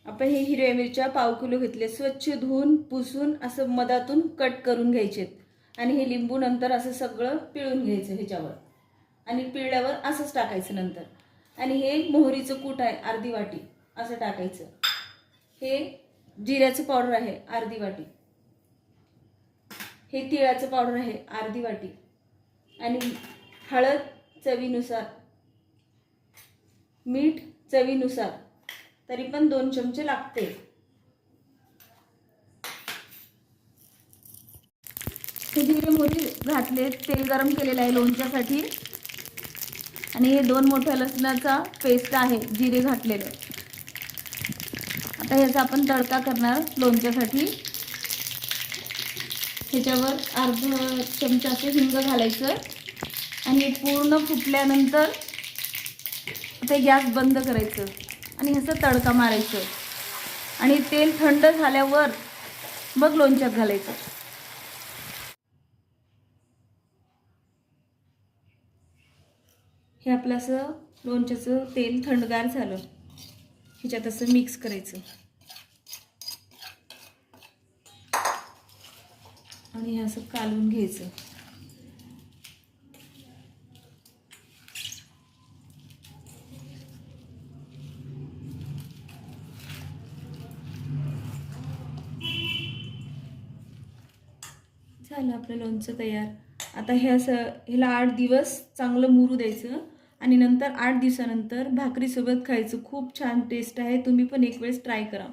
आपण हे हिरव्या मिरच्या पाव किलो घेतले, स्वच्छ धुवून पुसून असं मधातून कट करून घ्यायचेत आणि हे लिंबू नंतर असं सगळं पिळून घ्यायचं ह्याच्यावर आणि पिळल्यावर असंच टाकायचं नंतर. आणि हे मोहरीचं कूट आहे अर्धी वाटी असं टाकायचं. हे जिऱ्याचं पावडर आहे अर्धी वाटी. हे तिळाचं पावडर आहे अर्धी वाटी आणि हळद चवीनुसार, मीठ चवीनुसार, तरी पण 2 चमचे लागते. हे जिरे मोहरी घातले, तेल गरम केलेलं आहे लोणच्यासाठी आणि हे 2 मोठ्या लसणाचा पेस्ट आहे जिरे घातलेलं. आता ह्याचा आपण तडका करणार लोणच्यासाठी. ह्याच्यावर अर्धा चमचा असं हिंग घालायचं आणि पूर्ण फुटल्यानंतर ते गॅस बंद करायचं आणि ह्याचा तडका मारायचं आणि तेल थंड झाल्यावर मग लोणच्यात घालायचं. हे आपलं असं लोणच्याचं तेल थंडगार झालं, ह्याच्यात असं मिक्स करायचं आणि हे असं कालवून घ्यायचं. झालं आपलं लोणचं तयार. आता हे असं ह्याला 8 दिवस चांगलं मुरू द्यायचं आणि नंतर 8 दिवसानंतर भाकरीसोबत खायचं. खूप छान टेस्ट आहे. तुम्ही पण एक वेळेस ट्राय करा.